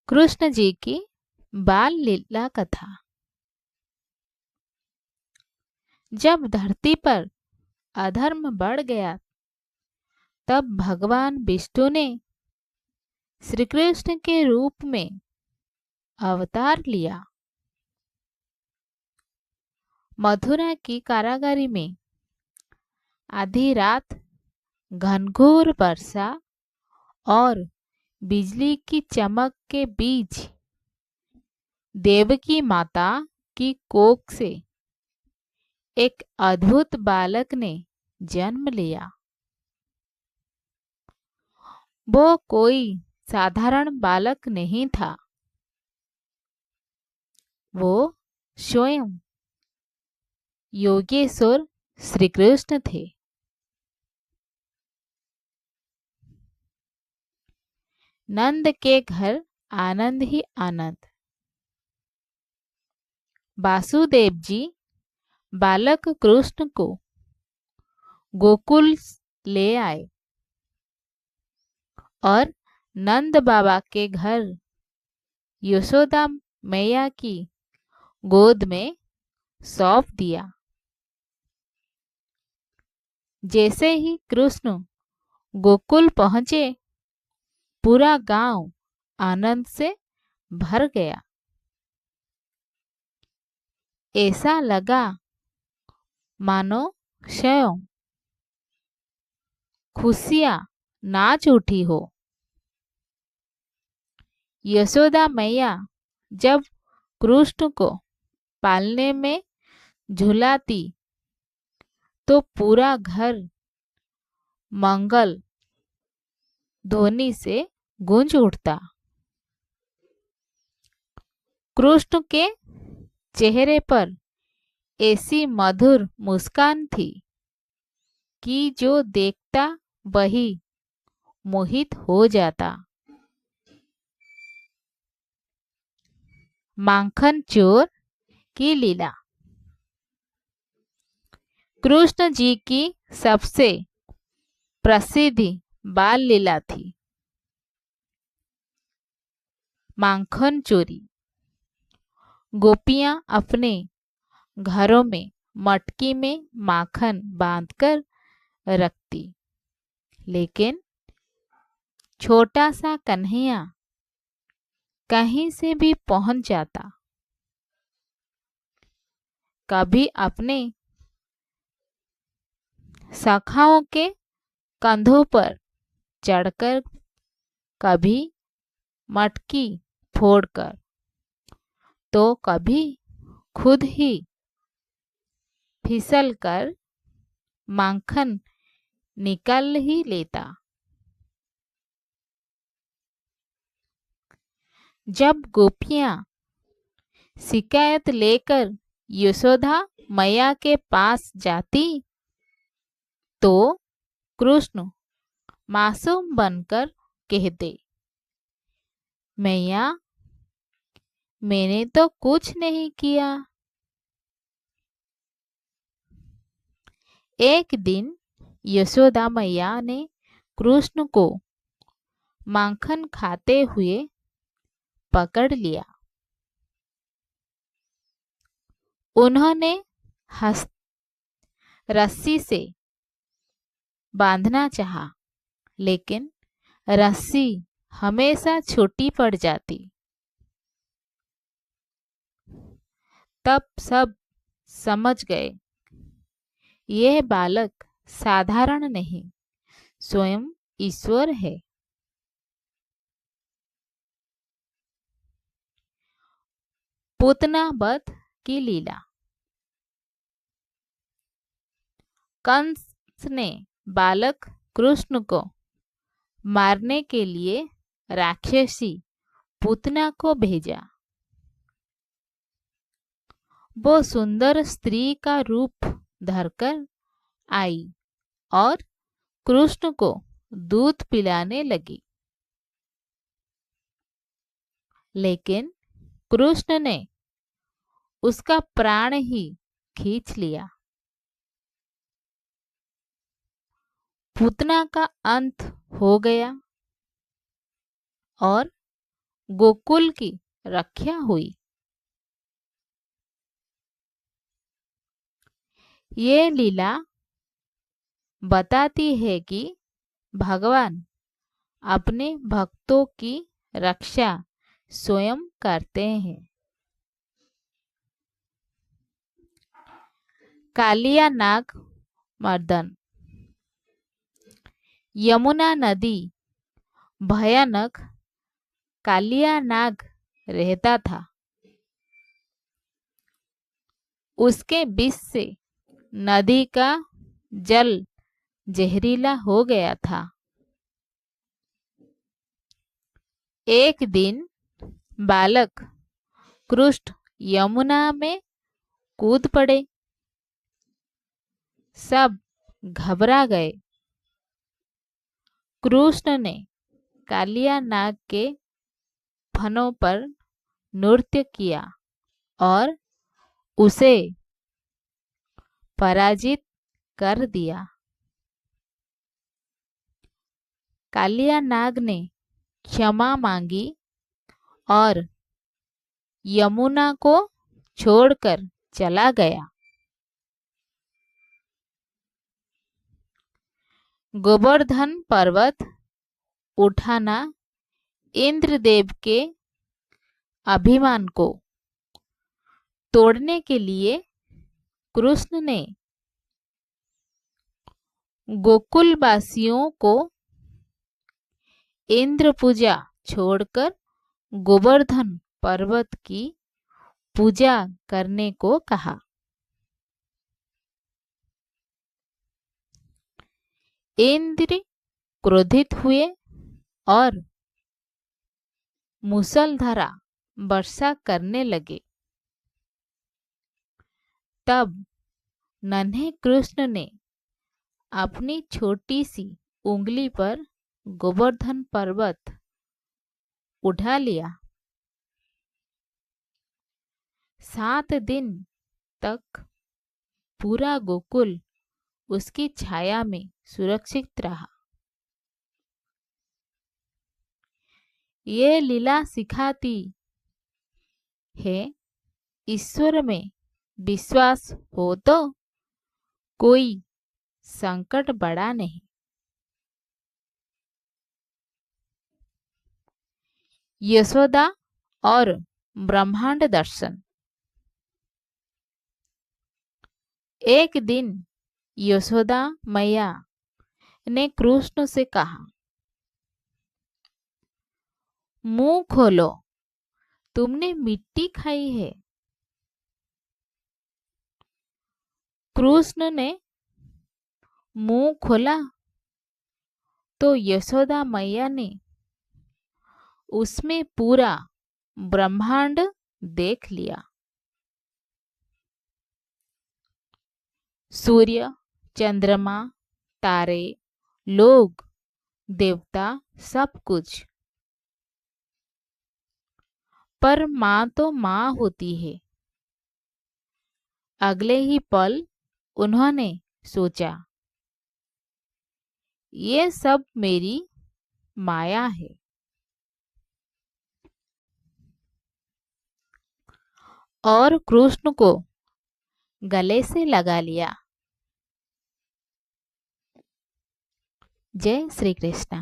कृष्ण जी की बाल लीला कथा। जब धरती पर अधर्म बढ़ गया, तब भगवान विष्णु ने श्री कृष्ण के रूप में अवतार लिया। मथुरा की कारागारी में आधी रात घनघोर वर्षा और बिजली की चमक के बीच देवकी माता की कोख से एक अद्भुत बालक ने जन्म लिया। वो कोई साधारण बालक नहीं था, वो स्वयं योगेश्वर श्री कृष्ण थे। नंद के घर आनंद ही आनंद। वासुदेव जी बालक कृष्ण को गोकुल ले आए और नंद बाबा के घर यशोदा मैया की गोद में सौंप दिया। जैसे ही कृष्ण गोकुल पहुंचे, पूरा गांव आनंद से भर गया। ऐसा लगा मानो स्वयं खुशियां नाच उठी हो। यशोदा मैया जब कृष्ण को पालने में झुलाती, तो पूरा घर मंगल ध्वनि से गूंज उठता। कृष्ण के चेहरे पर ऐसी मधुर मुस्कान थी कि जो देखता वही मोहित हो जाता। माखन चोर की लीला। कृष्ण जी की सबसे प्रसिद्ध बाल लीला थी माखन चोरी। गोपियां अपने घरों में मटकी में माखन बांधकर रखती, लेकिन छोटा सा कन्हैया कहीं से भी पहुंच जाता। कभी अपने सखाओं के कंधों पर चढ़कर, कभी मटकी फोड़कर, तो कभी खुद ही फिसलकर माखन निकाल ही लेता। जब गोपियां शिकायत लेकर यशोदा मैया के पास जाती, तो कृष्ण मासूम बनकर कहते, मैया, मैंने तो कुछ नहीं किया। एक दिन यशोदा मैया ने कृष्ण को माखन खाते हुए पकड़ लिया। उन्होंने रस्सी से बांधना चाहा, लेकिन रस्सी हमेशा छोटी पड़ जाती। तब सब समझ गए, यह बालक साधारण नहीं, स्वयं ईश्वर है। पूतना वध की लीला। कंस ने बालक कृष्ण को मारने के लिए राक्षसी पूतना को भेजा। वो सुंदर स्त्री का रूप धरकर आई और कृष्ण को दूध पिलाने लगी, लेकिन कृष्ण ने उसका प्राण ही खींच लिया। पूतना का अंत हो गया और गोकुल की रक्षा हुई। ये लीला बताती है कि भगवान अपने भक्तों की रक्षा स्वयं करते हैं। कालिया नाग मर्दन। यमुना नदी भयानक कालिया नाग रहता था। उसके विष से नदी का जल जहरीला हो गया था। एक दिन बालक कृष्ण यमुना में कूद पड़े। सब घबरा गए। कृष्ण ने कालिया नाग के फनों पर नृत्य किया और उसे पराजित कर दिया। कालिया नाग ने क्षमा मांगी और यमुना को छोड़कर चला गया। गोवर्धन पर्वत उठाना इंद्रदेव के अभिमान को तोड़ने के लिए कृष्ण ने गोकुलवासियों को इंद्र पूजा छोड़कर गोवर्धन पर्वत की पूजा करने को कहा। इंद्र क्रोधित हुए और मूसलधारा वर्षा करने लगे। तब नन्हे कृष्ण ने अपनी छोटी सी उंगली पर गोवर्धन पर्वत उठा लिया। 7 दिन तक पूरा गोकुल उसकी छाया में सुरक्षित रहा। ये लीला सिखाती है, ईश्वर में विश्वास हो तो कोई संकट बड़ा नहीं। यशोदा और ब्रह्मांड दर्शन। एक दिन यशोदा मैया ने कृष्ण से कहा, मुंह खोलो, तुमने मिट्टी खाई है। कृष्ण ने मुंह खोला तो यशोदा मैया ने उसमें पूरा ब्रह्मांड देख लिया। सूर्य, चंद्रमा, तारे, लोग, देवता, सब कुछ। पर माँ तो माँ होती है। अगले ही पल उन्होंने सोचा, ये सब मेरी माया है। और कृष्ण को गले से लगा लिया। जय श्री कृष्ण।